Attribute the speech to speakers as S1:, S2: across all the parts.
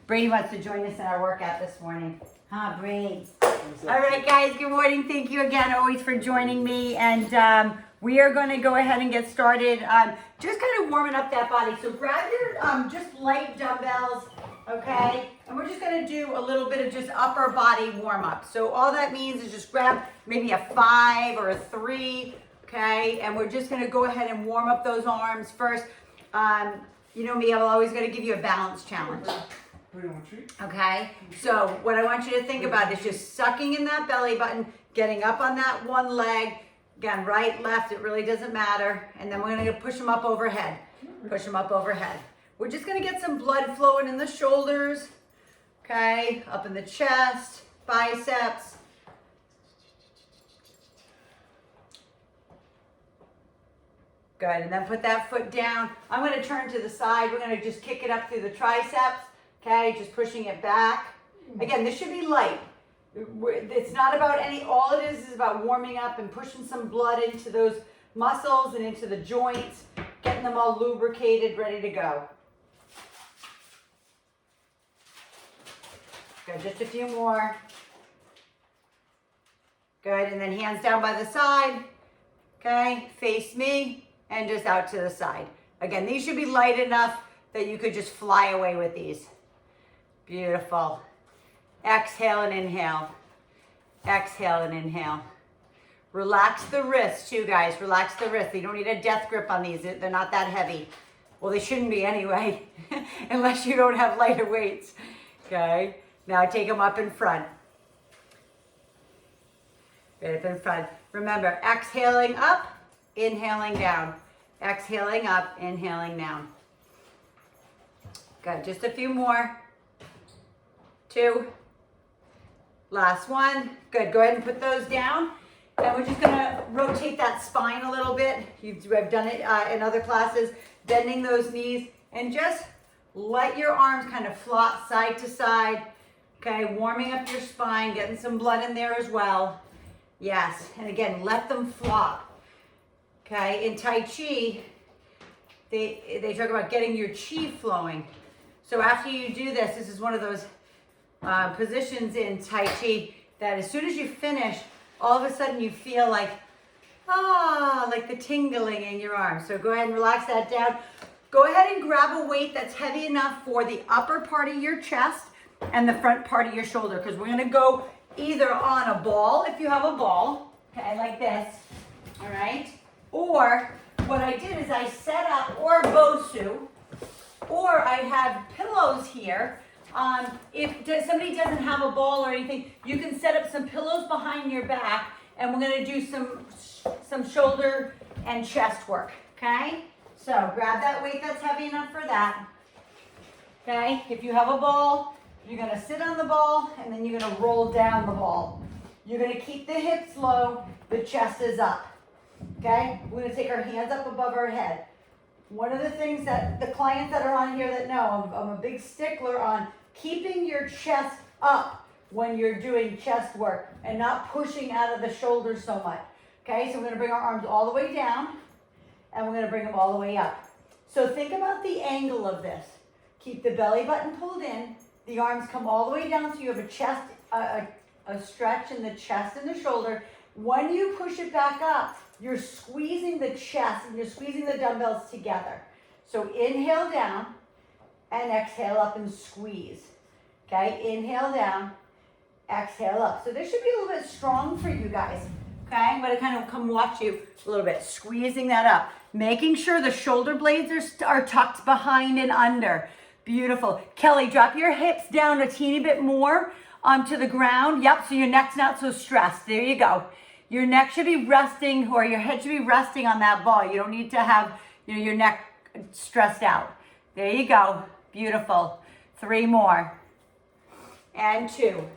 S1: Brady wants to join us in our workout this morning. Huh, Brady? All right, guys, good morning. Thank you again always for joining me. And we are going to go ahead and get started. Just kind of warming up that body. So grab your just light dumbbells, okay? And we're just going to do a little bit of just upper body warm up. So all that means is just grab maybe a 5 or a 3, okay? And we're just going to go ahead and warm up those arms first. You know me, I'm always going to give you a balance challenge. Okay, so what I want you to think about is just sucking in that belly button, getting up on that one leg, again, right, left, it really doesn't matter. And then we're going to push them up overhead. Push them up overhead. We're just going to get some blood flowing in the shoulders, okay, up in the chest, biceps. Good, and then put that foot down. I'm going to turn to the side. We're going to just kick it up through the triceps, okay, just pushing it back. Again, this should be light. It's not about all it is about warming up and pushing some blood into those muscles and into the joints, getting them all lubricated, ready to go. Good, just a few more. Good, and then hands down by the side, okay, face me. And just out to the side. Again, these should be light enough that you could just fly away with these. Beautiful. Exhale and inhale. Exhale and inhale. Relax the wrists too, guys. Relax the wrists. You don't need a death grip on these. They're not that heavy. Well, they shouldn't be anyway, unless you don't have lighter weights. Okay? Now take them up in front. Right up in front. Remember, exhaling up. Inhaling down, exhaling up, inhaling down. Good, just a few more. 2. Last one. Good, go ahead and put those down. And we're just gonna rotate that spine a little bit. I've done it in other classes, bending those knees and just let your arms kind of flop side to side. Okay, warming up your spine, getting some blood in there as well. Yes, and again, let them flop. Okay, in Tai Chi, they talk about getting your chi flowing. So after you do this, this is one of those positions in Tai Chi that as soon as you finish, all of a sudden you feel like the tingling in your arms. So go ahead and relax that down. Go ahead and grab a weight that's heavy enough for the upper part of your chest and the front part of your shoulder, because we're gonna go either on a ball, if you have a ball, okay, like this, all right? Or what I did is I set up, or Bosu, or I have pillows here. If somebody doesn't have a ball or anything, you can set up some pillows behind your back, and we're going to do some shoulder and chest work, okay? So grab that weight that's heavy enough for that, okay? If you have a ball, you're going to sit on the ball, and then you're going to roll down the ball. You're going to keep the hips low, the chest is up. Okay, we're going to take our hands up above our head. One of the things that the clients that are on here that know, I'm a big stickler on keeping your chest up when you're doing chest work and not pushing out of the shoulders so much. Okay, so we're going to bring our arms all the way down and we're going to bring them all the way up. So think about the angle of this. Keep the belly button pulled in, the arms come all the way down so you have a chest, a stretch in the chest and the shoulder. When you push it back up, you're squeezing the chest and you're squeezing the dumbbells together. So inhale down and exhale up and squeeze. Okay, inhale down, exhale up. So this should be a little bit strong for you guys. Okay, I'm going to kind of come watch you a little bit, squeezing that up. Making sure the shoulder blades are tucked behind and under. Beautiful. Kelly, drop your hips down a teeny bit more onto the ground. Yep, so your neck's not so stressed. There you go. Your neck should be resting, or your head should be resting on that ball. You don't need to have your neck stressed out. There you go. Beautiful. 3 more. And 2.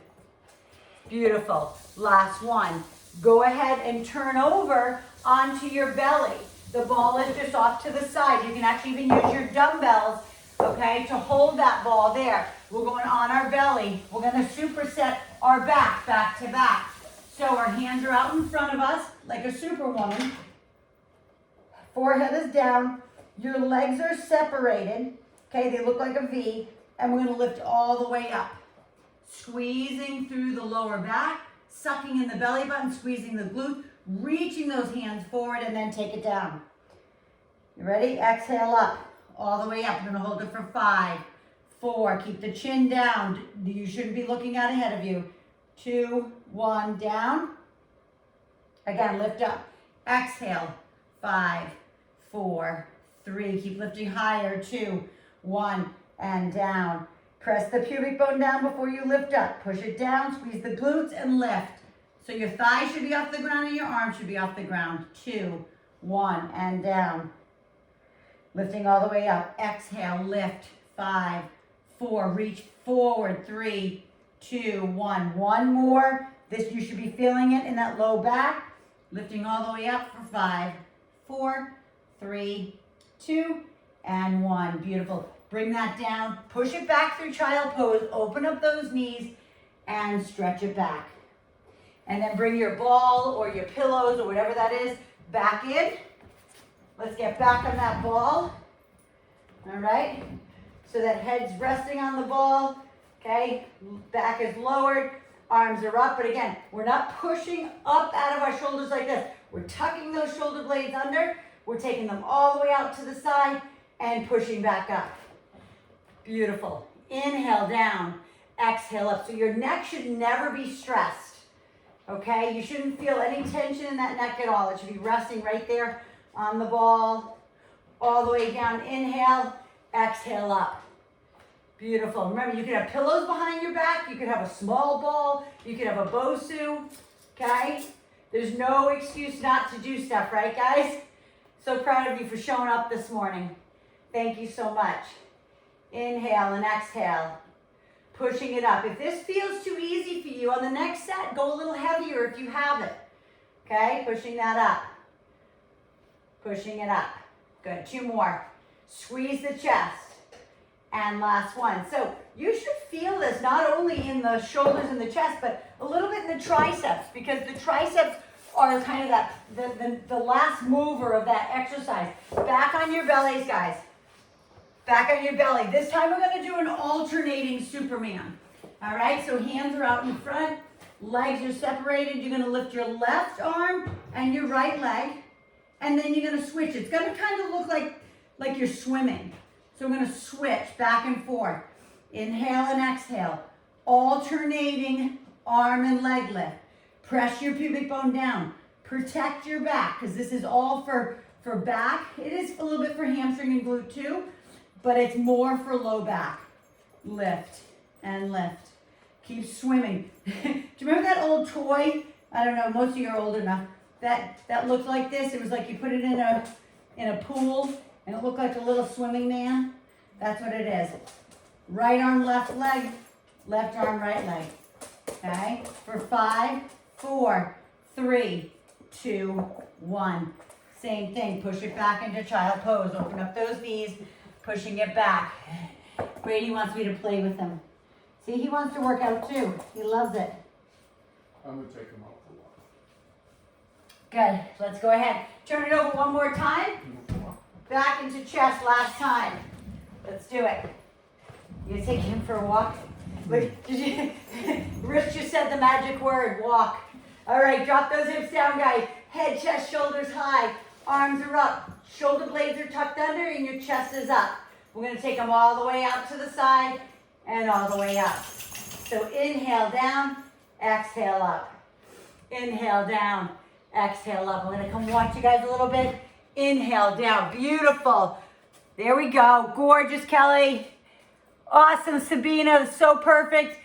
S1: Beautiful. Last one. Go ahead and turn over onto your belly. The ball is just off to the side. You can actually even use your dumbbells, okay, to hold that ball there. We're going on our belly. We're going to superset our back to back. So our hands are out in front of us like a superwoman. Forehead is down. Your legs are separated. Okay, they look like a V. and we're gonna lift all the way up. Squeezing through the lower back, sucking in the belly button, squeezing the glutes, reaching those hands forward, and then take it down. You ready? Exhale up, all the way up. We're gonna hold it for 5, 4, keep the chin down. You shouldn't be looking out ahead of you. 2, 1, down. Again, lift up. Exhale, 5, 4, 3. Keep lifting higher. 2, 1, and down. Press the pubic bone down before you lift up. Push it down, squeeze the glutes, and lift. So your thighs should be off the ground and your arms should be off the ground. 2, 1, and down. Lifting all the way up. Exhale, lift. 5, 4, reach forward. 3, 2, 1. One more. This, you should be feeling it in that low back. Lifting all the way up for 5, 4, 3, 2, and 1. Beautiful. Bring that down. Push it back through child pose. Open up those knees and stretch it back. And then bring your ball or your pillows or whatever that is back in. Let's get back on that ball. All right. So that head's resting on the ball. Okay. Back is lowered. Arms are up, but again, we're not pushing up out of our shoulders like this. We're tucking those shoulder blades under. We're taking them all the way out to the side and pushing back up. Beautiful. Inhale down, exhale up. So your neck should never be stressed, okay? You shouldn't feel any tension in that neck at all. It should be resting right there on the ball, all the way down. Inhale, exhale up. Beautiful. Remember, you could have pillows behind your back. You could have a small ball. You could have a Bosu, okay? There's no excuse not to do stuff, right, guys? So proud of you for showing up this morning. Thank you so much. Inhale and exhale. Pushing it up. If this feels too easy for you, on the next set, go a little heavier if you have it. Okay? Pushing that up. Pushing it up. Good. 2 more. Squeeze the chest. And last one. So you should feel this not only in the shoulders and the chest, but a little bit in the triceps, because the triceps are kind of that the last mover of that exercise. Back on your bellies, guys. Back on your belly. This time we're going to do an alternating Superman. All right, so hands are out in front, legs are separated. You're going to lift your left arm and your right leg, and then you're going to switch. It's going to kind of look like you're swimming. So we're going to switch back and forth. Inhale and exhale. Alternating arm and leg lift. Press your pubic bone down. Protect your back, because this is all for back. It is a little bit for hamstring and glute too, but it's more for low back. Lift and lift. Keep swimming. Do you remember that old toy? I don't know, most of you are old enough. That looked like this. It was like you put it in a pool, and it looked like a little swimming man. That's what it is. Right arm, left leg, left arm, right leg. Okay? For 5, 4, 3, 2, 1. Same thing. Push it back into child pose. Open up those knees, pushing it back. Brady wants me to play with him. See, he wants to work out too. He loves it.
S2: I'm going to take him out for a while.
S1: Good. Let's go ahead. Turn it over one more time. Back into chest last time. Let's do it. You gonna take him for a walk? Rich just said the magic word, walk. All right, drop those hips down, guys. Head, chest, shoulders high. Arms are up. Shoulder blades are tucked under and your chest is up. We're gonna take them all the way out to the side and all the way up. So inhale down, exhale up. Inhale down, exhale up. I'm gonna come watch you guys a little bit. Inhale down, beautiful. There we go, gorgeous, Kelly. Awesome, Sabina, so perfect.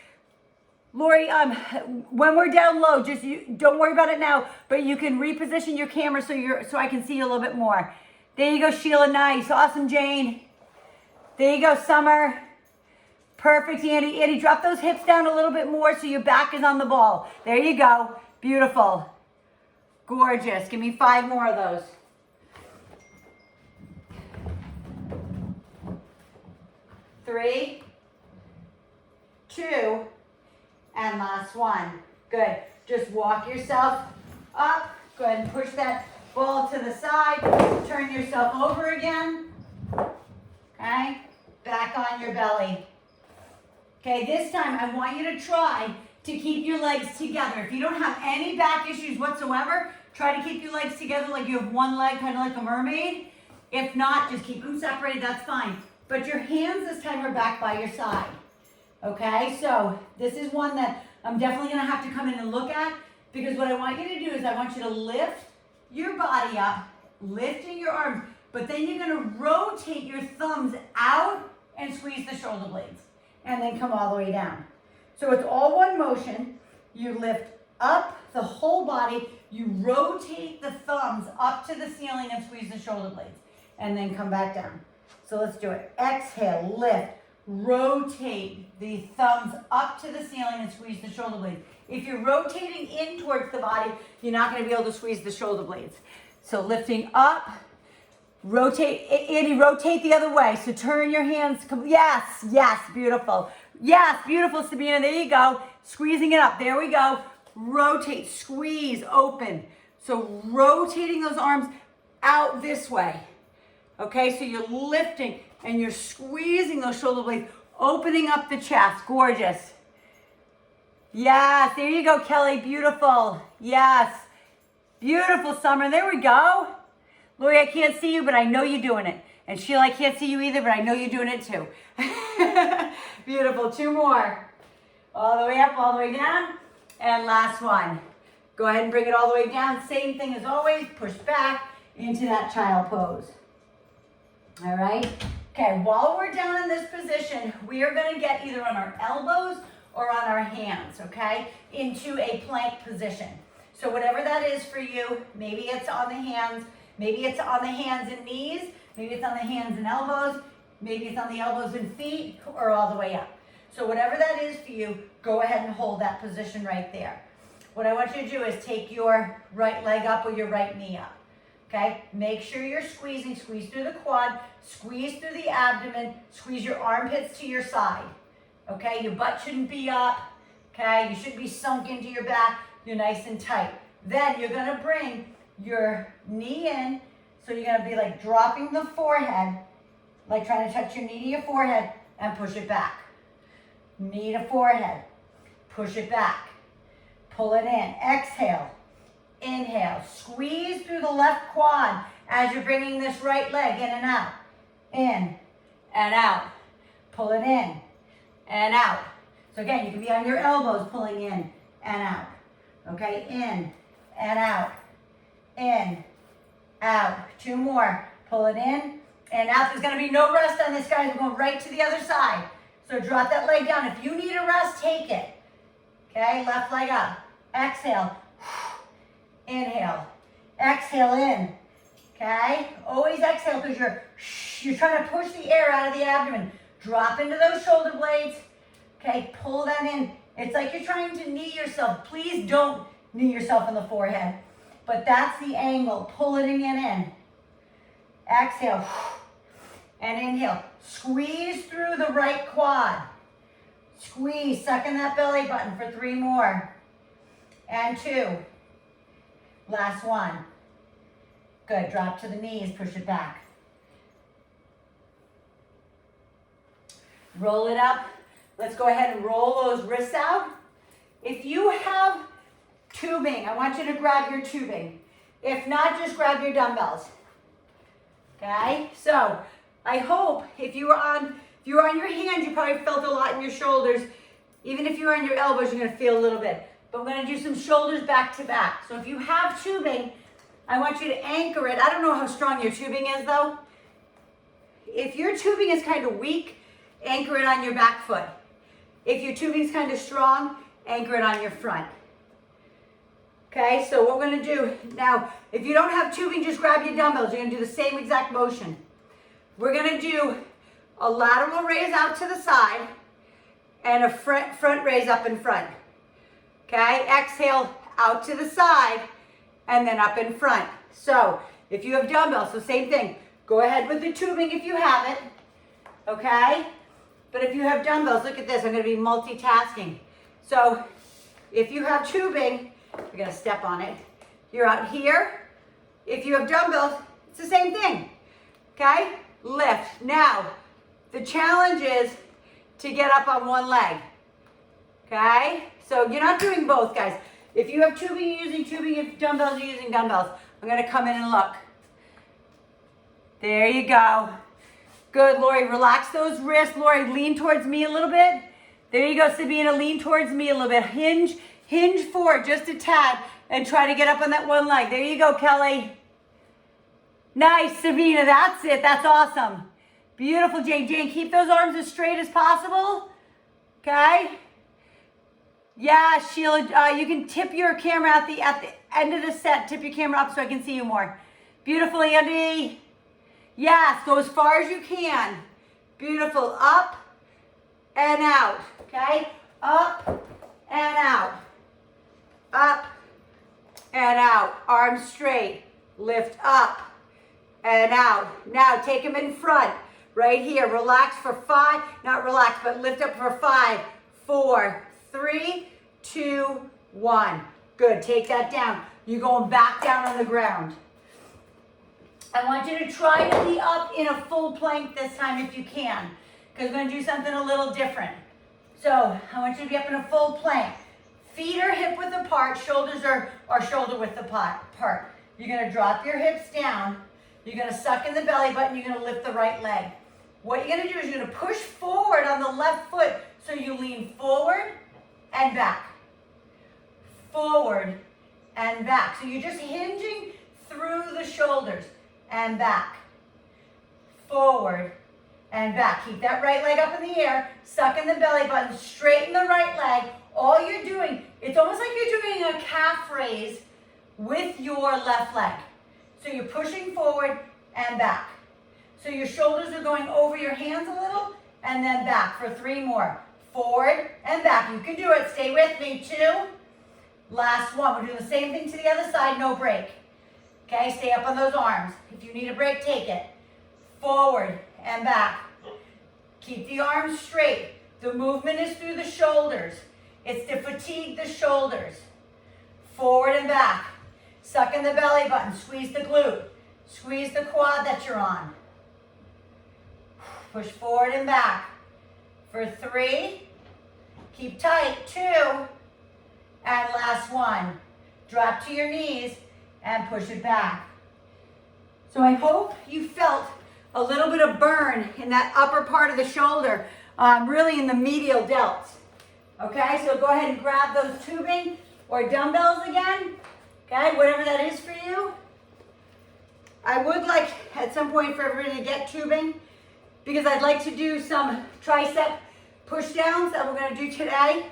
S1: Lori, when we're down low, just don't worry about it now, but you can reposition your camera so I can see you a little bit more. There you go, Sheila, nice. Awesome, Jane. There you go, Summer. Perfect, Andy. Andy, drop those hips down a little bit more so your back is on the ball. There you go, beautiful. Gorgeous, give me 5 more of those. Three, 2, and last one. Good. Just walk yourself up. Go ahead and push that ball to the side. Turn yourself over again. Okay? Back on your belly. Okay, this time I want you to try to keep your legs together. If you don't have any back issues whatsoever, try to keep your legs together like you have one leg, kind of like a mermaid. If not, just keep them separated, that's fine. But your hands this time are back by your side. Okay, so this is one that I'm definitely gonna have to come in and look at, because what I want you to do is I want you to lift your body up, lifting your arms, but then you're gonna rotate your thumbs out and squeeze the shoulder blades, and then come all the way down. So it's all one motion. You lift up the whole body, you rotate the thumbs up to the ceiling and squeeze the shoulder blades, and then come back down. So let's do it. Exhale, lift, rotate the thumbs up to the ceiling and squeeze the shoulder blades. If you're rotating in towards the body, you're not going to be able to squeeze the shoulder blades. So lifting up, rotate, Andy, rotate the other way. So turn your hands, yes, yes, beautiful. Yes, beautiful, Sabina, there you go. Squeezing it up, there we go. Rotate, squeeze, open. So rotating those arms out this way. Okay, so you're lifting and you're squeezing those shoulder blades, opening up the chest, gorgeous. Yes, there you go, Kelly, beautiful. Yes, beautiful, Summer, there we go. Lori, I can't see you, but I know you're doing it. And Sheila, I can't see you either, but I know you're doing it too. Beautiful, 2 more. All the way up, all the way down. And last one. Go ahead and bring it all the way down. Same thing as always, push back into that child pose. All right? Okay, while we're down in this position, we are gonna get either on our elbows or on our hands, okay, into a plank position. So whatever that is for you, maybe it's on the hands, maybe it's on the hands and knees, maybe it's on the hands and elbows, maybe it's on the elbows and feet, or all the way up. So whatever that is for you, go ahead and hold that position right there. What I want you to do is take your right leg up or your right knee up. Okay, make sure you're squeezing, squeeze through the quad, squeeze through the abdomen, squeeze your armpits to your side. Okay, your butt shouldn't be up. Okay, you should be sunk into your back. You're nice and tight. Then you're gonna bring your knee in, so you're gonna be like dropping the forehead, like trying to touch your knee to your forehead and push it back. Knee to forehead, push it back, pull it in, exhale. Inhale, squeeze through the left quad as you're bringing this right leg in and out. In and out. Pull it in and out. So again, you can be on your elbows pulling in and out. Okay, in and out. In, out. 2 more. Pull it in and out. There's going to be no rest on this, guys. We're going right to the other side. So drop that leg down. If you need a rest, take it. Okay, left leg up. Exhale. Inhale, exhale in, okay? Always exhale because you're trying to push the air out of the abdomen. Drop into those shoulder blades, okay? Pull that in. It's like you're trying to knee yourself. Please don't knee yourself in the forehead, but that's the angle. Pulling it in. Exhale, and inhale. Squeeze through the right quad. Squeeze, suck in that belly button for 3 more. And 2. Last one. Good, drop to the knees, push it back. Roll it up. Let's go ahead and roll those wrists out. If you have tubing, I want you to grab your tubing. If not, just grab your dumbbells. Okay, so I hope if you were on your hands, you probably felt a lot in your shoulders. Even if you're on your elbows, you're gonna feel a little bit. But we're gonna do some shoulders back to back. So if you have tubing, I want you to anchor it. I don't know how strong your tubing is though. If your tubing is kind of weak, anchor it on your back foot. If your tubing is kind of strong, anchor it on your front. Okay, so what we're gonna do now, if you don't have tubing, just grab your dumbbells. You're gonna do the same exact motion. We're gonna do a lateral raise out to the side and a front raise up in front. Okay, exhale out to the side and then up in front. So if you have dumbbells, so same thing. Go ahead with the tubing if you have it, okay? But if you have dumbbells, look at this, I'm gonna be multitasking. So if you have tubing, you're gonna step on it. You're out here. If you have dumbbells, it's the same thing, okay? Lift. Now, the challenge is to get up on one leg. Okay? So you're not doing both, guys. If you have tubing, you're using tubing. If dumbbells, you're using dumbbells. I'm going to come in and look. There you go. Good, Lori. Relax those wrists. Lori, lean towards me a little bit. There you go, Sabina. Lean towards me a little bit. Hinge forward just a tad and try to get up on that one leg. There you go, Kelly. Nice, Sabina. That's it. That's awesome. Beautiful, Jane. Jane, keep those arms as straight as possible. Okay? Yeah, Sheila, you can tip your camera at the end of the set. Tip your camera up so I can see you more. Beautiful, Andy. Yes, go as far as you can. Beautiful. Up and out. Okay? Up and out. Up and out. Arms straight. Lift up and out. Now take them in front. Right here. Relax for 5. Not relax, but lift up for 5, 4, 3, 2, 1. Good. Take that down. You're going back down on the ground. I want you to try to be up in a full plank this time if you can, because we're going to do something a little different. So I want you to be up in a full plank. Feet are hip width apart. Shoulders are shoulder width apart. You're going to drop your hips down. You're going to suck in the belly button. You're going to lift the right leg. What you're going to do is you're going to push forward on the left foot so you lean forward and back. Forward and back. So you're just hinging through the shoulders and back. Forward and back. Keep that right leg up in the air. Suck in the belly button. Straighten the right leg. All you're doing, it's almost like you're doing a calf raise with your left leg. So you're pushing forward and back. So your shoulders are going over your hands a little and then back for 3 more. Forward and back. You can do it. Stay with me. 2. Last one. We're doing the same thing to the other side. No break. Okay, stay up on those arms. If you need a break, take it. Forward and back. Keep the arms straight. The movement is through the shoulders. It's to fatigue the shoulders. Forward and back. Suck in the belly button. Squeeze the glute. Squeeze the quad that you're on. Push forward and back. For 3. Keep tight. 2. And last one. Drop to your knees and push it back. So I hope you felt a little bit of burn in that upper part of the shoulder, really in the medial delts. Okay, so go ahead and grab those tubing or dumbbells again. Okay, whatever that is for you. I would like at some point for everybody to get tubing because I'd like to do some tricep push downs that we're going to do today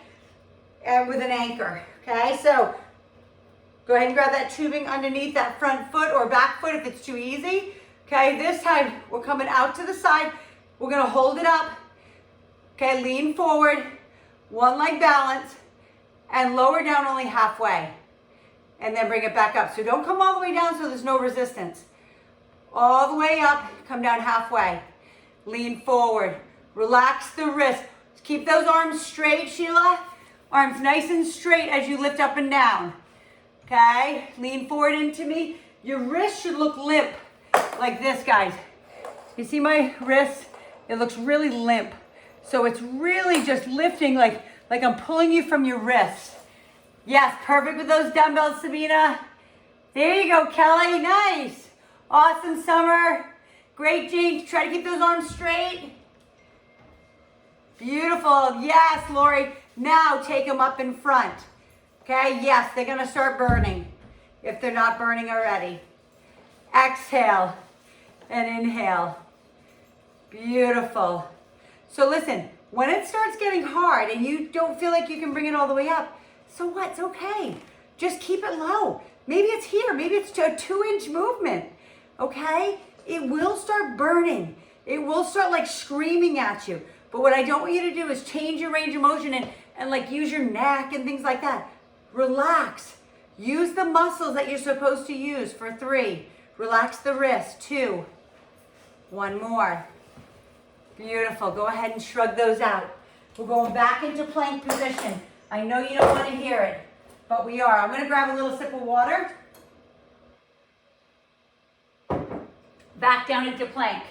S1: and with an anchor. Okay, so go ahead and grab that tubing underneath that front foot or back foot if it's too easy. Okay, this time we're coming out to the side. We're going to hold it up. Okay, lean forward, one leg balance, and lower down only halfway. And then bring it back up. So don't come all the way down so there's no resistance. All the way up, come down halfway. Lean forward, relax the wrist. Keep those arms straight, Sheila. Arms nice and straight as you lift up and down. Okay, lean forward into me. Your wrist should look limp like this, guys. You see my wrist? It looks really limp. So it's really just lifting like I'm pulling you from your wrist. Yes, perfect with those dumbbells, Sabina. There you go, Kelly. Nice. Awesome, Summer. Great, Jane. Try to keep those arms straight. Beautiful. Yes, Lori. Now take them up in front. Okay, yes, they're going to start burning if they're not burning already. Exhale and inhale. Beautiful. So listen, when it starts getting hard and you don't feel like you can bring it all the way up, so what? It's okay. Just keep it low. Maybe it's here. Maybe it's a 2-inch movement. Okay? It will start burning. It will start like screaming at you. But what I don't want you to do is change your range of motion and like use your neck and things like that. Relax. Use the muscles that you're supposed to use for 3. Relax the wrist. 2. 1 more. Beautiful. Go ahead and shrug those out. We're going back into plank position. I know you don't want to hear it, but we are. I'm going to grab a little sip of water. Back down into plank.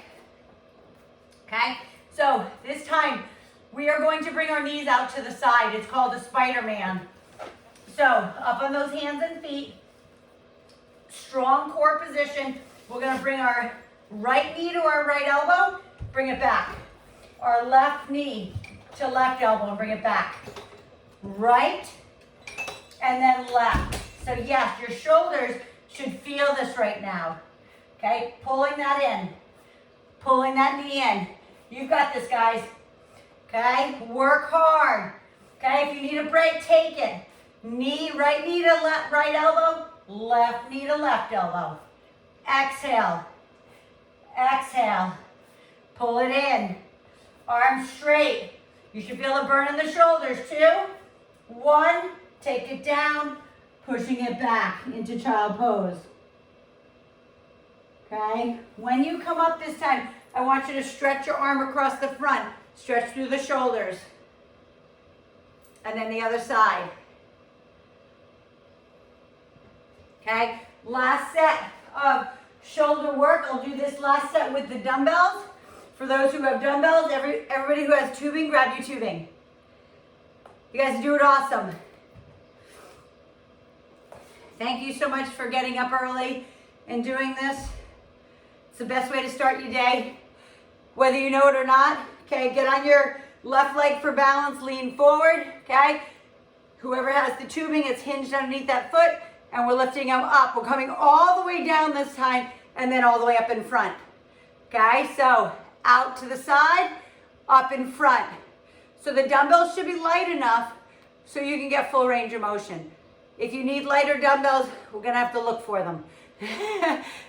S1: Okay? So this time, we are going to bring our knees out to the side. It's called a Spider-Man. So up on those hands and feet, strong core position. We're gonna bring our right knee to our right elbow, bring it back. Our left knee to left elbow and bring it back. Right, and then left. So yes, your shoulders should feel this right now. Okay, pulling that in, pulling that knee in. You've got this, guys. Okay, work hard. Okay, if you need a break, take it. Right knee to left, right elbow, left knee to left elbow. Exhale, exhale, pull it in. Arms straight. You should feel a burn in the shoulders. 2, 1, take it down, pushing it back into child pose. Okay, when you come up this time, I want you to stretch your arm across the front, stretch through the shoulders, and then the other side. Okay, last set of shoulder work. I'll do this last set with the dumbbells. For those who have dumbbells, everybody who has tubing, grab your tubing. You guys do it awesome. Thank you so much for getting up early and doing this. It's the best way to start your day, whether you know it or not. Okay, get on your left leg for balance, lean forward, okay? Whoever has the tubing, it's hinged underneath that foot, and we're lifting them up. We're coming all the way down this time, and then all the way up in front. Okay, so out to the side, up in front. So the dumbbells should be light enough so you can get full range of motion. If you need lighter dumbbells, we're gonna have to look for them.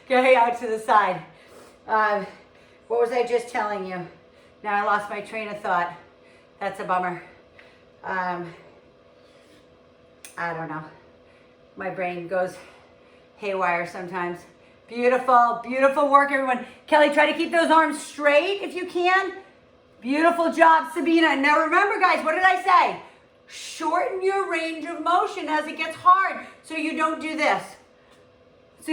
S1: Okay, out to the side. What was I just telling you? Now I lost my train of thought. That's a bummer. I don't know. My brain goes haywire sometimes. Beautiful, beautiful work, everyone. Kelly, try to keep those arms straight if you can. Beautiful job, Sabina. Now remember, guys, what did I say? Shorten your range of motion as it gets hard so you don't do this. So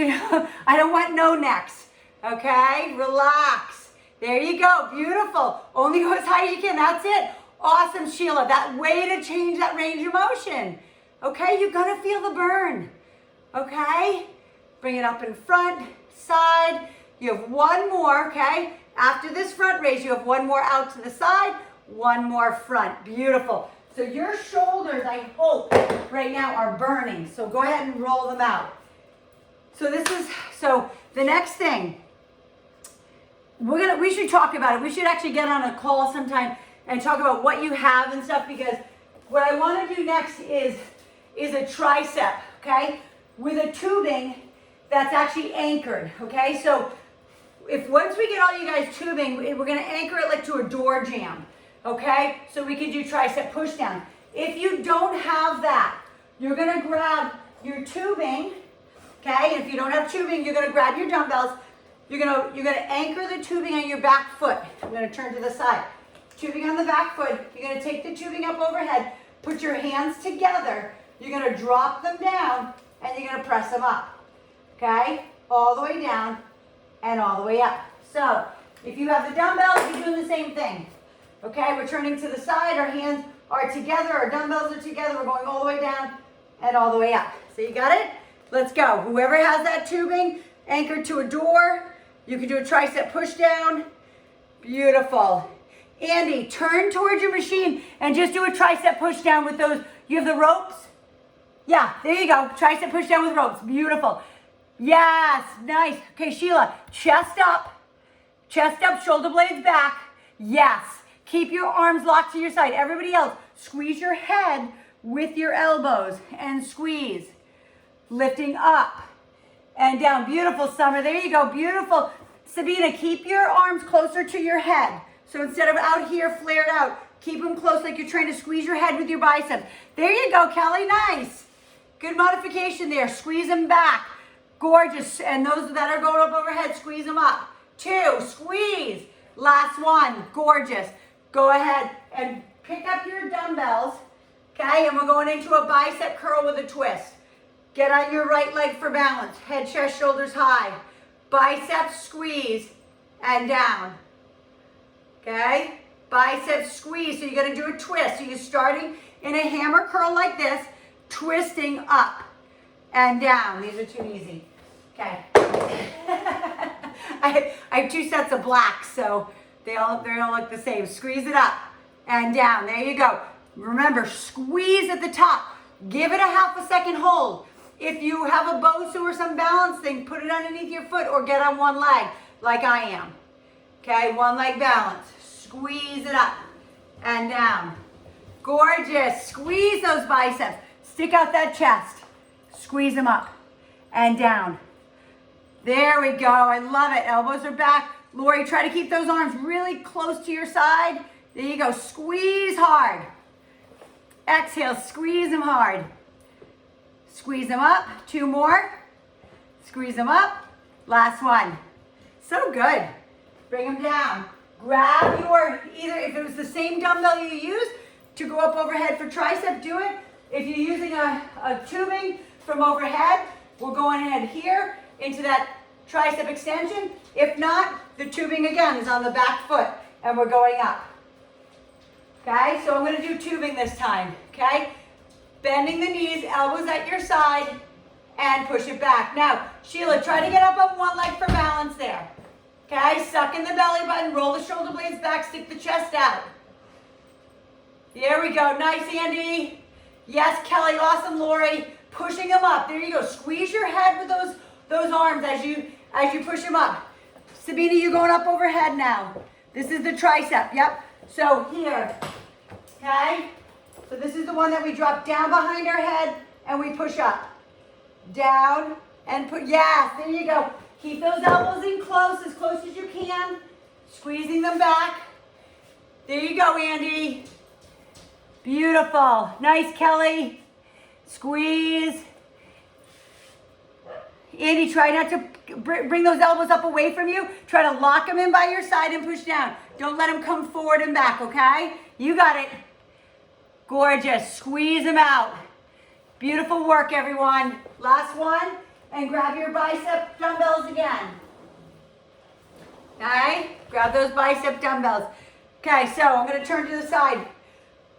S1: I don't want no necks, okay? Relax. There you go, beautiful. Only go as high as you can, that's it. Awesome, Sheila, that way to change that range of motion. Okay, you're gonna feel the burn, okay? Bring it up in front, side. You have one more, okay? After this front raise, you have one more out to the side, one more front. Beautiful. So your shoulders, I hope, right now are burning. So go ahead and roll them out. So the next thing, we should talk about it. We should actually get on a call sometime and talk about what you have and stuff, because what I want to do next is a tricep, okay? With a tubing that's actually anchored, okay? So once we get all you guys tubing, we're gonna anchor it like to a door jamb, okay? So we can do tricep push down. If you don't have that, you're gonna grab your tubing, okay? And if you don't have tubing, you're gonna grab your dumbbells. You're gonna anchor the tubing on your back foot. I'm gonna turn to the side. Tubing on the back foot. You're gonna take the tubing up overhead, put your hands together. You're gonna drop them down, and you're gonna press them up, okay? All the way down and all the way up. So if you have the dumbbells, you're doing the same thing, okay? We're turning to the side, our hands are together, our dumbbells are together, we're going all the way down and all the way up. So you got it? Let's go. Whoever has that tubing anchored to a door, you can do a tricep push down. Beautiful. Andy, turn towards your machine and just do a tricep push down with those. You have the ropes? Yeah, there you go. Tricep push down with ropes. Beautiful. Yes, nice. Okay, Sheila, chest up, shoulder blades back. Yes. Keep your arms locked to your side. Everybody else, squeeze your head with your elbows and squeeze. Lifting up and down. Beautiful, Summer. There you go. Beautiful. Sabina, keep your arms closer to your head. So instead of out here flared out, keep them close like you're trying to squeeze your head with your biceps. There you go, Kelly. Nice. Good modification there. Squeeze them back. Gorgeous. And those that are going up overhead, squeeze them up. 2, squeeze. Last one. Gorgeous. Go ahead and pick up your dumbbells. Okay, and we're going into a bicep curl with a twist. Get on your right leg for balance. Head, chest, shoulders high. Biceps squeeze and down. Okay? bicep squeeze. So you're gonna do a twist. So you're starting in a hammer curl like this, twisting up and down. These are too easy. Okay. I have 2 sets of blacks, so they all look the same. Squeeze it up and down. There you go. Remember, squeeze at the top. Give it a half a second hold. If you have a BOSU or some balance thing, put it underneath your foot or get on one leg like I am. Okay, one leg balance. Squeeze it up and down. Gorgeous. Squeeze those biceps. Stick out that chest. Squeeze them up and down. There we go. I love it. Elbows are back. Lori, try to keep those arms really close to your side. There you go. Squeeze hard. Exhale. Squeeze them hard. Squeeze them up. 2 more. Squeeze them up. Last one. So good. Bring them down. Grab your, either if it was the same dumbbell you used to go up overhead for tricep, do it. If you're using a tubing from overhead, we're going ahead here into that tricep extension. If not, the tubing again is on the back foot and we're going up. Okay, so I'm going to do tubing this time. Okay, bending the knees, elbows at your side, and push it back. Now, Sheila, try to get up on one leg for balance there. Okay, suck in the belly button, roll the shoulder blades back, stick the chest out. There we go. Nice, Andy. Yes, Kelly. Awesome, Lori. Pushing them up. There you go. Squeeze your head with those arms as you push them up. Sabina, you're going up overhead now. This is the tricep. Yep. So here. Okay. So this is the one that we drop down behind our head and we push up. Down and put. Yes. There you go. Keep those elbows in close as you can. Squeezing them back. There you go, Andy. Beautiful. Nice, Kelly. Squeeze. Andy, try not to bring those elbows up away from you. Try to lock them in by your side and push down. Don't let them come forward and back, okay? You got it. Gorgeous. Squeeze them out. Beautiful work, everyone. Last one. And grab your bicep dumbbells again. Okay? Grab those bicep dumbbells. Okay, so I'm going to turn to the side.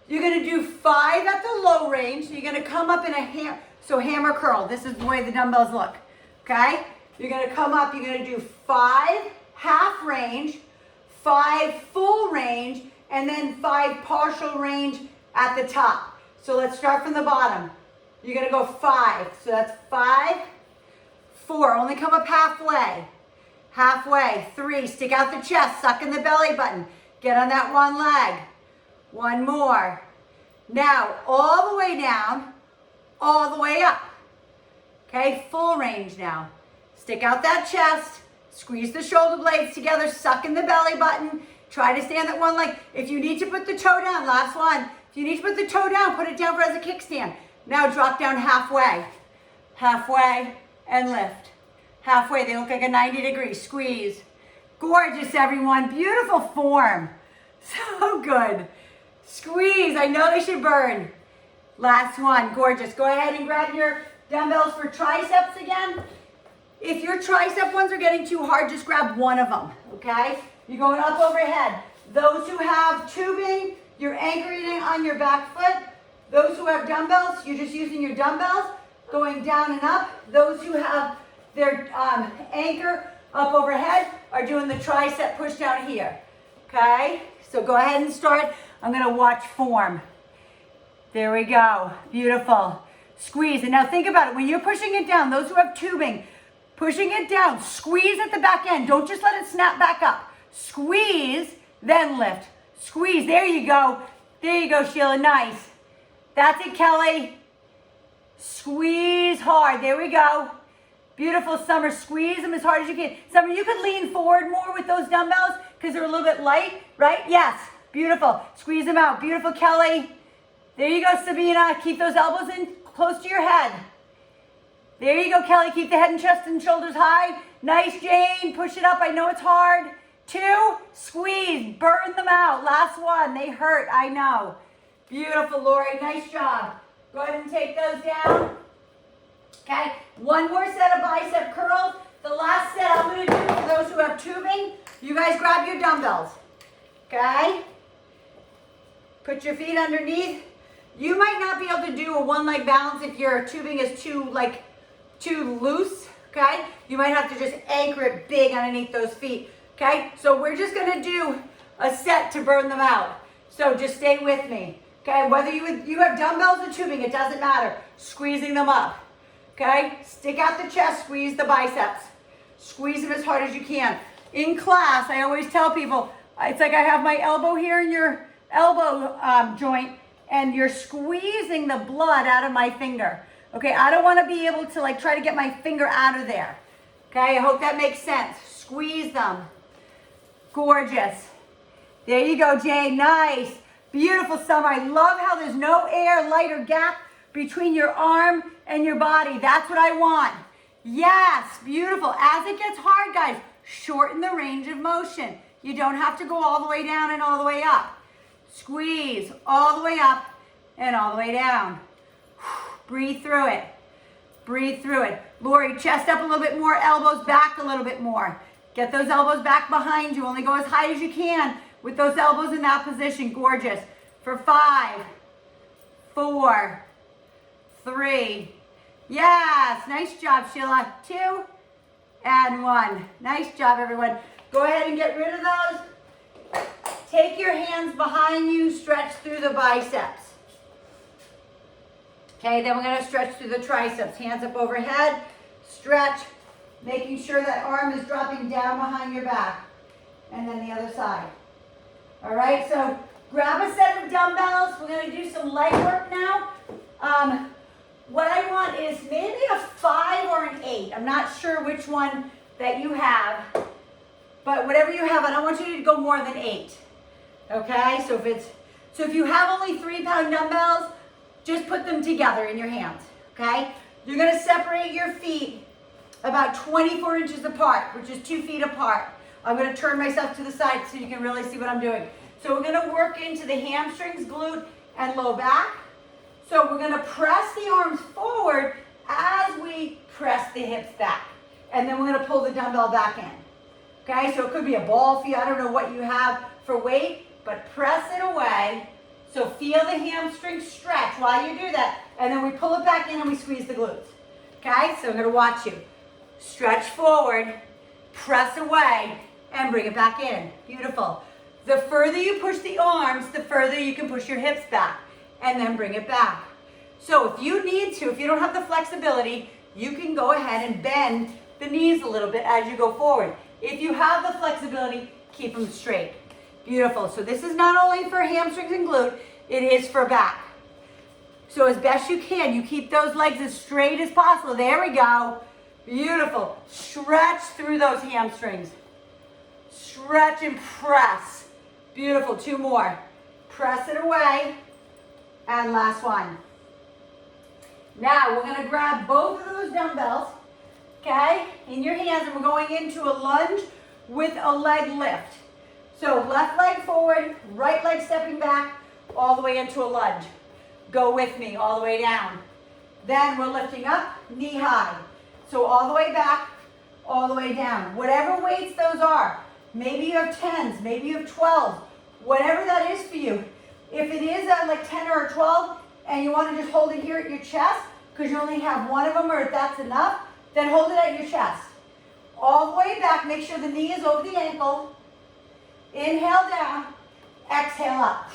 S1: You're going to do 5 at the low range. You're going to come up in a hammer curl. This is the way the dumbbells look. Okay? You're going to come up. You're going to do 5 half range, 5 full range, and then 5 partial range at the top. So let's start from the bottom. You're going to go 5. So that's 5, 4. Only come up halfway. Halfway. 3. Stick out the chest. Suck in the belly button. Get on that one leg. 1 more. Now, all the way down, all the way up. Okay, full range now. Stick out that chest. Squeeze the shoulder blades together. Suck in the belly button. Try to stand that one leg. If you need to put the toe down, last one. If you need to put the toe down, put it down as a kickstand. Now drop down halfway. Halfway and lift. Halfway, they look like a 90 degree squeeze. Gorgeous, everyone. Beautiful form. So good. Squeeze. I know they should burn. Last one. Gorgeous. Go ahead and grab your dumbbells for triceps again. If your tricep ones are getting too hard, just grab one of them, okay? You're going up overhead. Those who have tubing, you're anchoring it on your back foot. Those who have dumbbells, you're just using your dumbbells, going down and up. Those who have their anchor up overhead are doing the tricep push down here, okay? So go ahead and start. I'm going to watch form. There we go. Beautiful. Squeeze. And now think about it. When you're pushing it down, those who have tubing, pushing it down, squeeze at the back end. Don't just let it snap back up. Squeeze, then lift. Squeeze. There you go. There you go, Sheila. Nice. That's it, Kelly. Squeeze hard. There we go. Beautiful, Summer. Squeeze them as hard as you can. Summer, you could lean forward more with those dumbbells because they're a little bit light, right? Yes. Beautiful. Squeeze them out. Beautiful, Kelly. There you go, Sabina. Keep those elbows in close to your head. There you go, Kelly. Keep the head and chest and shoulders high. Nice, Jane. Push it up. I know it's hard. 2, squeeze. Burn them out. Last one. They hurt. I know. Beautiful, Lori. Nice job. Go ahead and take those down. Okay. 1 more set of bicep curls. The last set I'm going to do for those who have tubing, you guys grab your dumbbells. Okay. Put your feet underneath. You might not be able to do a one leg balance if your tubing is too loose, okay? You might have to just anchor it big underneath those feet, okay? So we're just gonna do a set to burn them out. So just stay with me, okay? Whether you have dumbbells or tubing, it doesn't matter. Squeezing them up, okay? Stick out the chest, squeeze the biceps. Squeeze them as hard as you can. In class, I always tell people, it's like I have my elbow here in your elbow joint, and you're squeezing the blood out of my finger. Okay, I don't want to be able to like try to get my finger out of there. Okay, I hope that makes sense. Squeeze them. Gorgeous. There you go, Jay. Nice. Beautiful, Summer. I love how there's no air, light, or gap between your arm and your body. That's what I want. Yes, beautiful. As it gets hard, guys, shorten the range of motion. You don't have to go all the way down and all the way up. Squeeze all the way up and all the way down. Breathe through it. Breathe through it. Lori, chest up a little bit more, elbows back a little bit more. Get those elbows back behind you. Only go as high as you can with those elbows in that position. Gorgeous. For 5, 4, 3. Yes, nice job, Sheila. 2 and 1. Nice job, everyone. Go ahead and get rid of those. Take your hands behind you, stretch through the biceps. Okay, then we're gonna stretch through the triceps. Hands up overhead, stretch, making sure that arm is dropping down behind your back. And then the other side. All right, so grab a set of dumbbells. We're gonna do some leg work now. What I want is maybe a 5 or an 8. I'm not sure which one that you have, but whatever you have, I don't want you to go more than 8. Okay, so if you have only 3-pound dumbbells, just put them together in your hands, okay? You're gonna separate your feet about 24 inches apart, which is 2 feet apart. I'm gonna turn myself to the side so you can really see what I'm doing. So we're gonna work into the hamstrings, glute, and low back. So we're gonna press the arms forward as we press the hips back. And then we're gonna pull the dumbbell back in. Okay, so it could be a ball feel, I don't know what you have for weight, but press it away. So feel the hamstrings stretch while you do that, and then we pull it back in and we squeeze the glutes. Okay, so I'm gonna watch you. Stretch forward, press away, and bring it back in. Beautiful. The further you push the arms, the further you can push your hips back, and then bring it back. So if you need to, if you don't have the flexibility, you can go ahead and bend the knees a little bit as you go forward. If you have the flexibility, keep them straight. Beautiful. So this is not only for hamstrings and glute, it is for back. So as best you can, you keep those legs as straight as possible. There we go. Beautiful. Stretch through those hamstrings. Stretch and press. Beautiful. 2 more. Press it away. And last one. Now we're going to grab both of those dumbbells, okay, in your hands, and we're going into a lunge with a leg lift. So left leg forward, right leg stepping back, all the way into a lunge. Go with me all the way down. Then we're lifting up, knee high. So all the way back, all the way down. Whatever weights those are. Maybe you have 10s, maybe you have 12s, whatever that is for you. If it is like 10 or a 12 and you want to just hold it here at your chest because you only have one of them or if that's enough, then hold it at your chest. All the way back, make sure the knee is over the ankle. Inhale down, exhale up.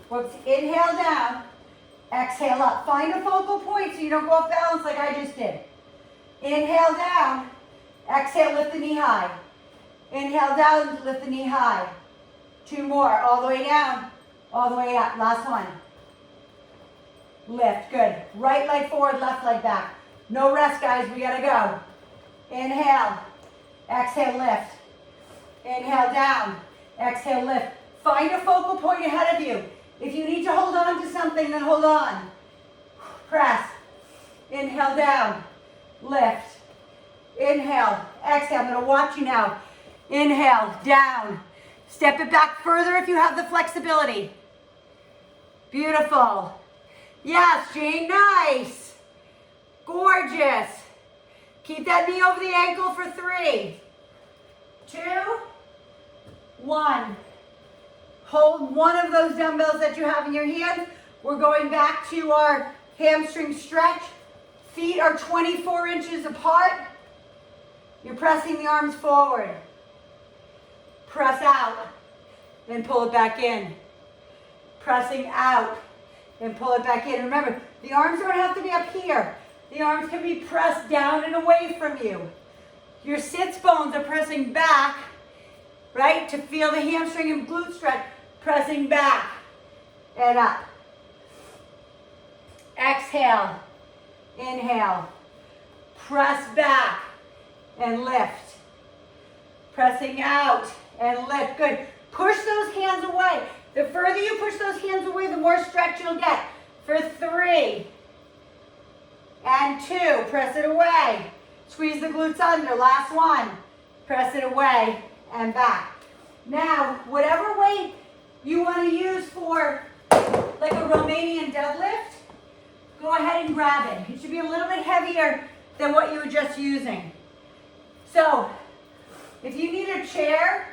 S1: Whoops. Inhale down, exhale up. Find a focal point so you don't go off balance like I just did. Inhale down, exhale, lift the knee high. Inhale down, lift the knee high. 2 more, all the way down, all the way up. Last one. Lift, good. Right leg forward, left leg back. No rest, guys, we gotta go. Inhale, exhale, lift. Inhale down, exhale, lift. Find a focal point ahead of you. If you need to hold on to something, then hold on. Press. Inhale down, lift. Inhale, exhale. I'm gonna watch you now. Inhale, down. Step it back further if you have the flexibility. Beautiful. Yes, Jane, nice. Gorgeous. Keep that knee over the ankle for 3, 2, 1. Hold one of those dumbbells that you have in your hands. We're going back to our hamstring stretch. Feet are 24 inches apart. You're pressing the arms forward. Press out, then pull it back in. Pressing out, then pull it back in. Remember, the arms don't have to be up here. The arms can be pressed down and away from you. Your sits bones are pressing back, right? To feel the hamstring and glute stretch, pressing back and up. Exhale, inhale, press back and lift. Pressing out and lift, good. Push those hands away. The further you push those hands away, the more stretch you'll get. For 3 and 2, press it away. Squeeze the glutes under, last one. Press it away and back. Now, whatever weight you want to use for like a Romanian deadlift, go ahead and grab it. It should be a little bit heavier than what you were just using. So, if you need a chair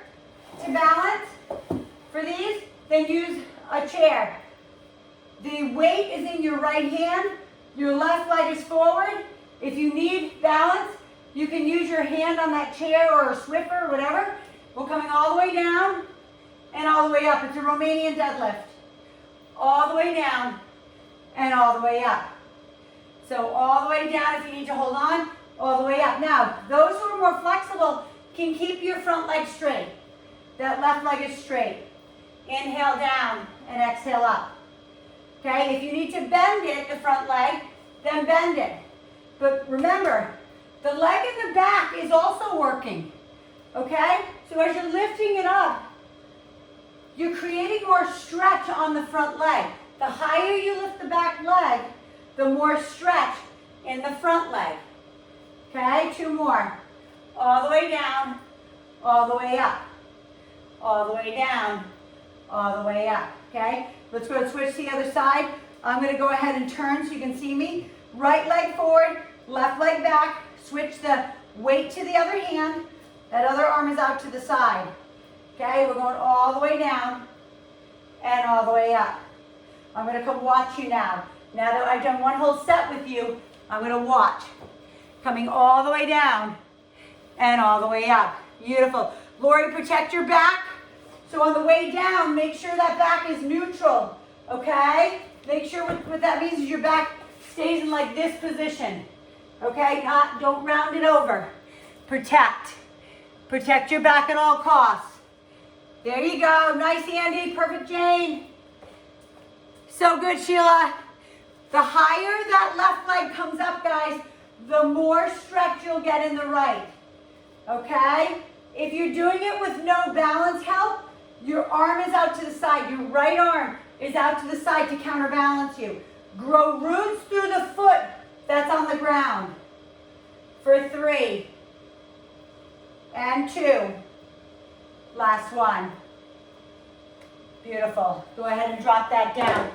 S1: to balance for these, then use a chair. The weight is in your right hand. Your left leg is forward. If you need balance, you can use your hand on that chair or a Swiffer or whatever. We're coming all the way down and all the way up. It's a Romanian deadlift. All the way down and all the way up. So all the way down if you need to hold on, all the way up. Now, those who are more flexible can keep your front leg straight. That left leg is straight. Inhale down and exhale up. Okay, if you need to bend it, the front leg, then bend it. But remember, the leg in the back is also working. Okay, so as you're lifting it up, you're creating more stretch on the front leg. The higher you lift the back leg, the more stretch in the front leg. Okay, 2 more. All the way down, all the way up. All the way down, all the way up. Okay, let's go and switch to the other side. I'm going to go ahead and turn so you can see me. Right leg forward, left leg back. Switch the weight to the other hand. That other arm is out to the side. Okay, we're going all the way down and all the way up. I'm going to come watch you now. Now that I've done one whole set with you, I'm going to watch. Coming all the way down and all the way up. Beautiful. Lori, protect your back. So on the way down, make sure that back is neutral. Okay? Make sure what that means is your back stays in like this position. Okay? Don't round it over. Protect. Protect your back at all costs. There you go. Nice, Andy. Perfect, Jane. So good, Sheila. The higher that left leg comes up, guys, the more stretch you'll get in the right. Okay? If you're doing it with no balance help, your arm is out to the side. Your right arm is out to the side to counterbalance you. Grow roots through the foot that's on the ground. For 3 and 2. Last one. Beautiful. Go ahead and drop that down.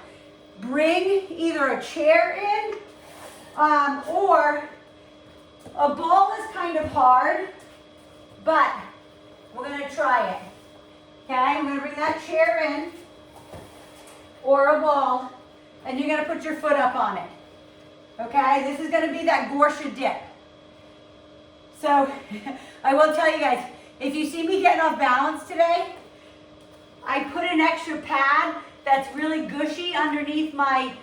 S1: Bring either a chair in or a ball is kind of hard, but we're going to try it. Okay, I'm going to bring that chair in or a ball, and you're going to put your foot up on it. Okay, this is going to be that Gorsha dip. So I will tell you guys, if you see me getting off balance today, I put an extra pad that's really gushy underneath my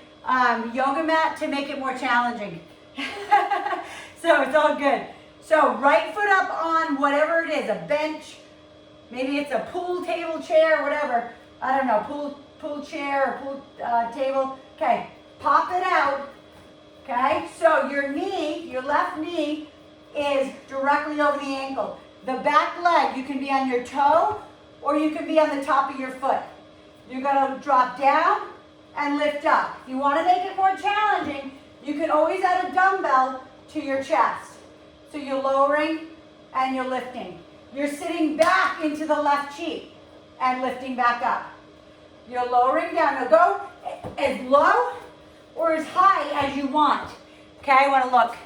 S1: yoga mat to make it more challenging. So it's all good. So right foot up on whatever it is, a bench, maybe it's a pool table chair, whatever. I don't know, pool chair or pool table. Okay, pop it out. Okay, so your knee, your left knee is directly over the ankle. The back leg, you can be on your toe or you can be on the top of your foot. You're going to drop down and lift up. If you want to make it more challenging, you can always add a dumbbell to your chest. So you're lowering and you're lifting. You're sitting back into the left cheek and lifting back up. You're lowering down. Now go as low or as high as you want. Okay, I want to look.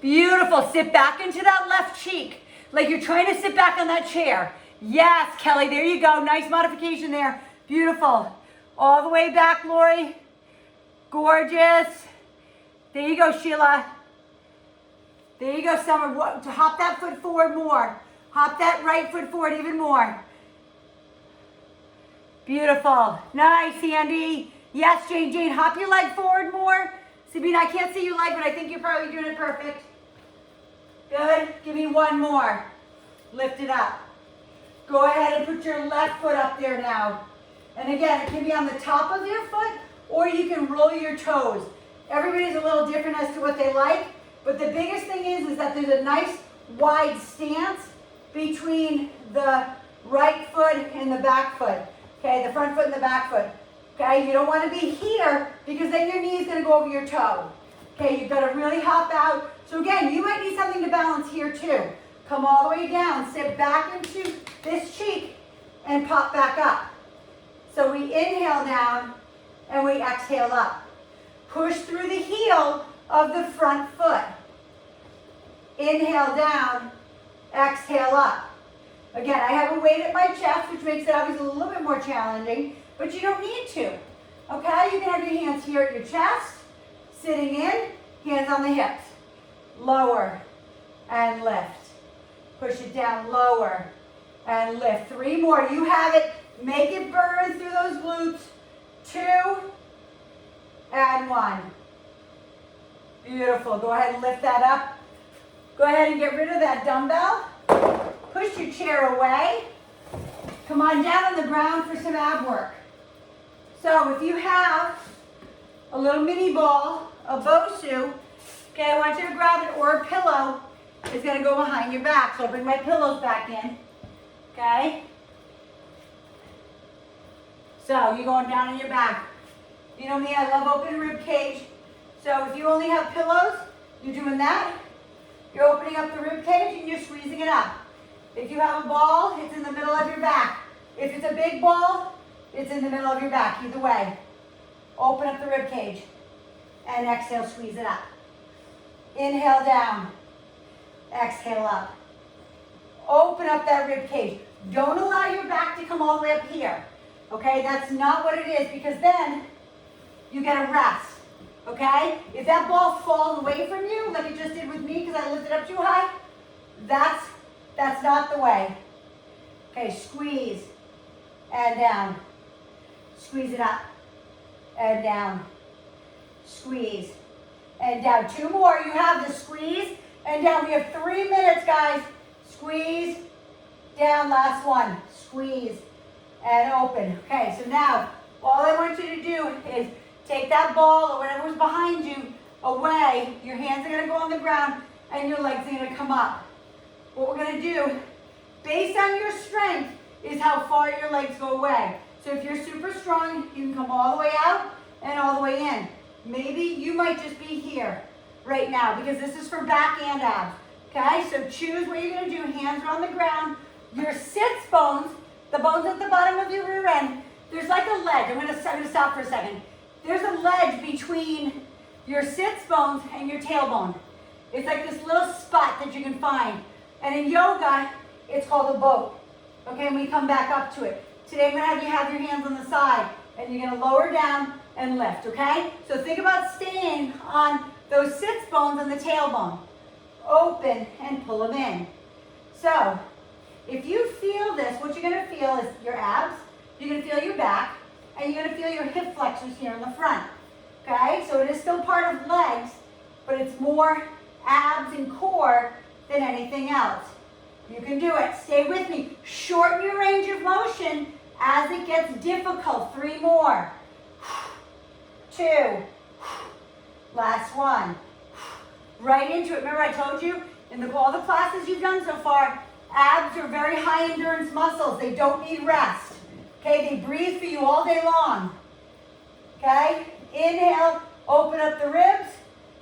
S1: Beautiful. Sit back into that left cheek like you're trying to sit back on that chair. Yes, Kelly, there you go. Nice modification there. Beautiful. All the way back, Lori. Gorgeous. There you go, Sheila. There you go, Summer. Hop that foot forward more. Hop that right foot forward even more. Beautiful. Nice, Andy. Yes, Jane. Hop your leg forward more. Sabina, I can't see your leg, but I think you're probably doing it perfect. Good. Give me one more. Lift it up. Go ahead and put your left foot up there now. And again, it can be on the top of your foot, or you can roll your toes. Everybody's a little different as to what they like, but the biggest thing is that there's a nice wide stance between the right foot and the back foot. Okay, the front foot and the back foot. Okay, you don't want to be here because then your knee is going to go over your toe. Okay, you've got to really hop out. So again, you might need something to balance here too. Come all the way down, sit back into this cheek and pop back up. So we inhale down and we exhale up. Push through the heel of the front foot. Inhale down, exhale up. Again, I have a weight at my chest, which makes it obviously a little bit more challenging, but you don't need to. Okay, you can have your hands here at your chest, sitting in, hands on the hips. Lower and lift. Push it down, lower and lift. 3 more, you have it. Make it burn through those glutes. 2 and 1. Beautiful, go ahead and lift that up. Go ahead and get rid of that dumbbell. Push your chair away. Come on down on the ground for some ab work. So if you have a little mini ball, a Bosu, okay, I want you to grab it, or a pillow is going to go behind your back. So I'll bring my pillows back in, okay? So you're going down on your back. You know me, I love open rib cage. So if you only have pillows, you're doing that. You're opening up the rib cage and you're squeezing it up. If you have a ball, it's in the middle of your back. If it's a big ball, it's in the middle of your back, either way. Open up the rib cage and exhale, squeeze it up. Inhale down, exhale up. Open up that rib cage. Don't allow your back to come all the way up here. Okay, that's not what it is, because then you get a rest. Okay, if that ball falls away from you, like it just did with me because I lifted up too high, that's not the way. Okay, squeeze and down. Squeeze it up and down. Squeeze and down. 2 more. You have the squeeze and down. We have 3 minutes, guys. Squeeze down. Last one. Squeeze and open. Okay, so now all I want you to do is take that ball or whatever was behind you away. Your hands are going to go on the ground and your legs are going to come up. What we're going to do, based on your strength, is how far your legs go away. So if you're super strong, you can come all the way out and all the way in. Maybe you might just be here right now because this is for back and abs. Okay, so choose what you're going to do. Hands are on the ground. Your sits bones, the bones at the bottom of your rear end, there's like a ledge. I'm going to stop for a second. There's a ledge between your sits bones and your tailbone. It's like this little spot that you can find. And in yoga, it's called a boat. Okay, and we come back up to it. Today I'm going to have you have your hands on the side, and you're going to lower down and lift, okay? So think about staying on those sits bones and the tailbone. Open and pull them in. So if you feel this, what you're going to feel is your abs, you're going to feel your back, and you're going to feel your hip flexors here in the front. Okay, so it is still part of legs, but it's more abs and core than anything else. You can do it. Stay with me. Shorten your range of motion as it gets difficult. 3 more. 2. Last one. Right into it. Remember I told you in all the classes you've done so far, abs are very high endurance muscles. They don't need rest. Okay, they breathe for you all day long. Okay, inhale, open up the ribs,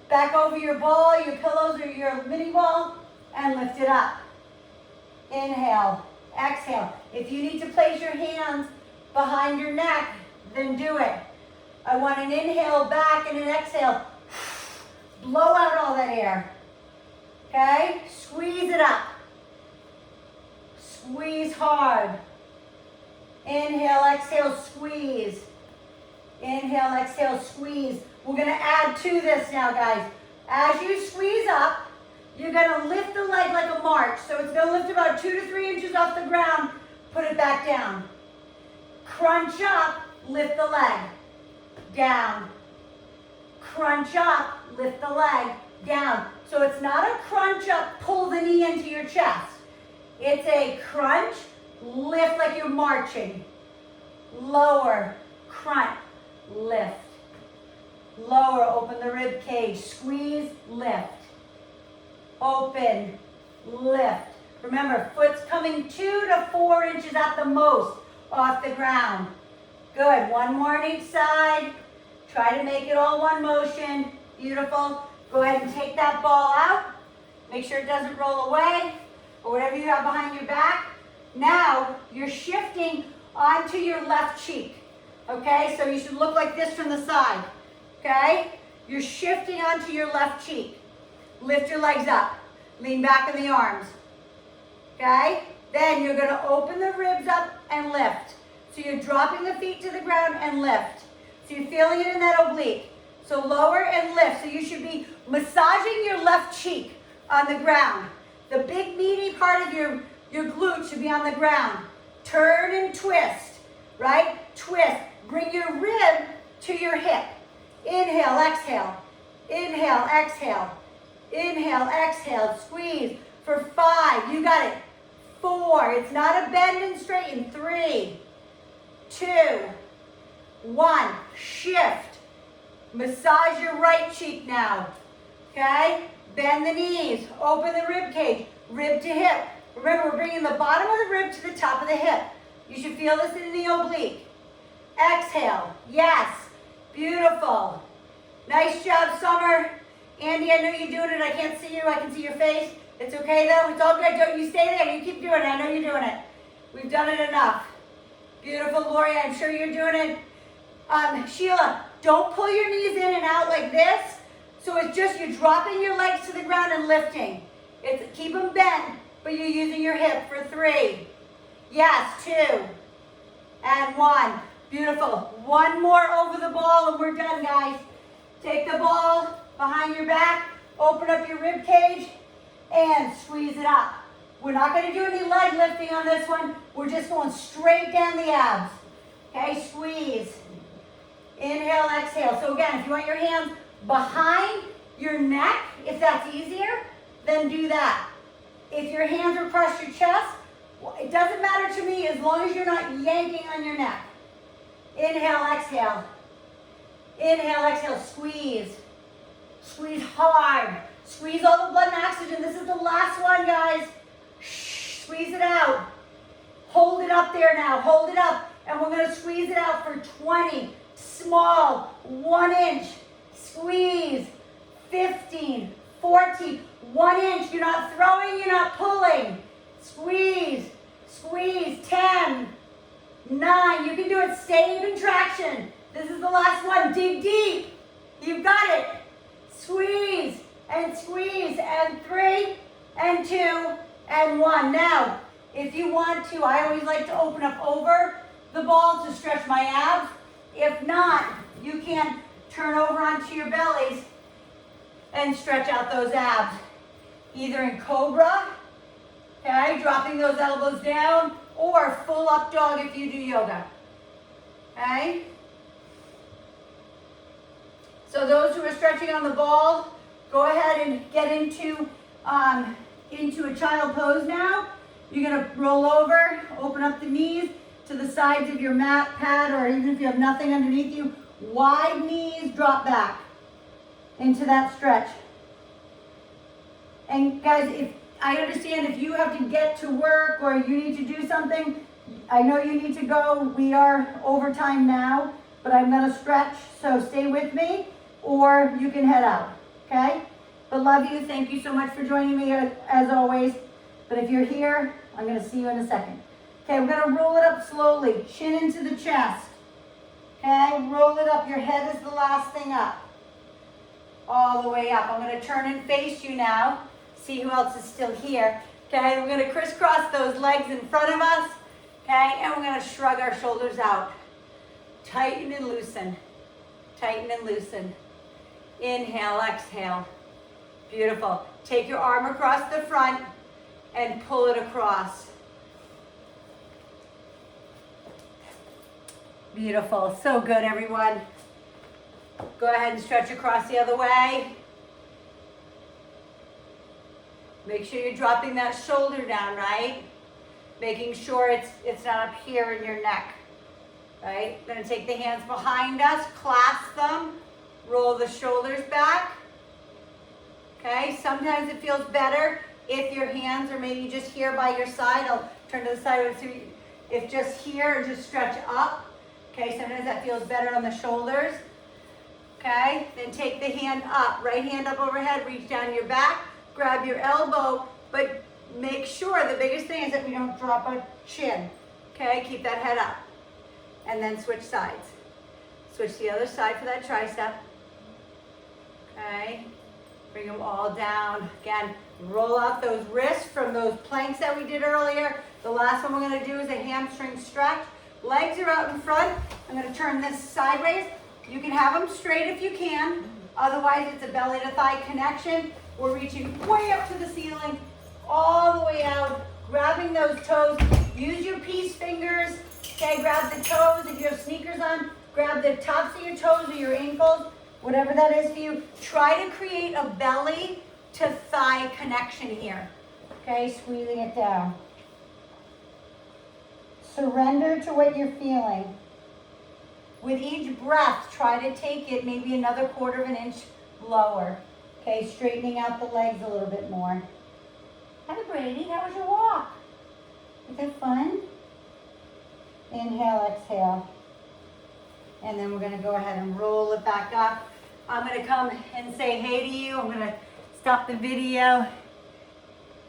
S1: back over your ball, your pillows or your mini ball, and lift it up. Inhale, exhale. If you need to place your hands behind your neck, then do it. I want an inhale back and an exhale. Blow out all that air. Okay, squeeze it up. Squeeze hard. Inhale, exhale, squeeze. Inhale, exhale, squeeze. We're gonna add to this now, guys. As you squeeze up, you're gonna lift the leg like a march. So it's gonna lift about 2 to 3 inches off the ground, put it back down. Crunch up, lift the leg, down. Crunch up, lift the leg, down. So it's not a crunch up, pull the knee into your chest. It's a crunch, lift like you're marching. Lower, crunch, lift. Lower, open the rib cage, squeeze, lift. Open, lift. Remember, foot's coming 2 to 4 inches at the most off the ground. Good, one more on each side. Try to make it all one motion. Beautiful. Go ahead and take that ball out. Make sure it doesn't roll away or whatever you have behind your back. Now, you're shifting onto your left cheek. Okay, so you should look like this from the side. Okay, you're shifting onto your left cheek. Lift your legs up. Lean back in the arms. Okay, then you're gonna open the ribs up and lift. So you're dropping the feet to the ground and lift. So you're feeling it in that oblique. So lower and lift. So you should be massaging your left cheek on the ground. The big meaty part of your glute should be on the ground. Turn and twist, right? Twist. Bring your rib to your hip. Inhale, exhale. Inhale, exhale. Inhale, exhale. Squeeze for 5. You got it. 4. It's not a bend and straighten. 3, 2, 1. Shift. Massage your right cheek now. Okay? Bend the knees. Open the rib cage. Rib to hip. Remember, we're bringing the bottom of the rib to the top of the hip. You should feel this in the oblique. Exhale. Yes. Beautiful. Nice job, Summer. Andy, I know you're doing it. I can't see you. I can see your face. It's okay, though. It's all good. Don't you stay there. You keep doing it. I know you're doing it. We've done it enough. Beautiful, Lori. I'm sure you're doing it. Sheila, don't pull your knees in and out like this. So it's just you're dropping your legs to the ground and lifting. Keep them bent, but you're using your hip for 3. Yes, 2. And 1. Beautiful. One more over the ball and we're done, guys. Take the ball behind your back, open up your rib cage, and squeeze it up. We're not going to do any leg lifting on this one. We're just going straight down the abs. Okay, squeeze. Inhale, exhale. So again, if you want your hands behind your neck, if that's easier, then do that. If your hands are across your chest, it doesn't matter to me as long as you're not yanking on your neck. Inhale, exhale. Inhale, exhale, squeeze. Squeeze hard. Squeeze all the blood and oxygen. This is the last one, guys. Shh, squeeze it out. Hold it up there now. Hold it up. And we're going to squeeze it out for 20. Small, 1 inch. Squeeze. 15, 14, 1 inch. You're not throwing, you're not pulling. Squeeze. Squeeze. 10, 9. You can do it. Stay even traction. This is the last one. Dig deep. You've got it. Squeeze and squeeze. And 3 and 2 and 1. Now, if you want to, I always like to open up over the ball to stretch my abs. If not, you can turn over onto your bellies and stretch out those abs. Either in cobra, okay, dropping those elbows down, or full up dog if you do yoga. Okay? So those who are stretching on the ball, go ahead and get into a child pose now. You're going to roll over, open up the knees to the sides of your mat pad, or even if you have nothing underneath you, wide knees, drop back into that stretch. And guys, if I understand if you have to get to work or you need to do something, I know you need to go. We are overtime now, but I'm going to stretch, so stay with me, or you can head out, okay? But love you. Thank you so much for joining me as always. But if you're here, I'm going to see you in a second. Okay, we're going to roll it up slowly. Chin into the chest. Okay, roll it up. Your head is the last thing up. All the way up. I'm going to turn and face you now. See who else is still here. Okay, we're gonna crisscross those legs in front of us. Okay, and we're gonna shrug our shoulders out. Tighten and loosen. Tighten and loosen. Inhale, exhale. Beautiful. Take your arm across the front and pull it across. Beautiful. So good, everyone. Go ahead and stretch across the other way. Make sure you're dropping that shoulder down, right? Making sure it's not up here in your neck, right? Gonna take the hands behind us, clasp them, roll the shoulders back. Okay, sometimes it feels better if your hands are maybe just here by your side. I'll turn to the side. So if just here and just stretch up. Okay, sometimes that feels better on the shoulders. Okay, then take the hand up, right hand up overhead, reach down your back, grab your elbow, but make sure the biggest thing is that we don't drop our chin. Okay, keep that head up. And then switch sides. Switch the other side for that tricep. Okay, bring them all down. Again, roll out those wrists from those planks that we did earlier. The last one we're gonna do is a hamstring stretch. Legs are out in front. I'm gonna turn this sideways. You can have them straight if you can. Otherwise, it's a belly to thigh connection. We're reaching way up to the ceiling, all the way out, grabbing those toes. Use your peace fingers. Okay, grab the toes. If you have sneakers on, grab the tops of your toes or your ankles, whatever that is for you. Try to create a belly to thigh connection here. Okay, squeezing it down. Surrender to what you're feeling. With each breath, try to take it maybe another 1/4 of an inch lower. Okay, straightening out the legs a little bit more. Hi, Brady, how was your walk? Was it fun? Inhale, exhale. And then we're gonna go ahead and roll it back up. I'm gonna come and say hey to you. I'm gonna stop the video.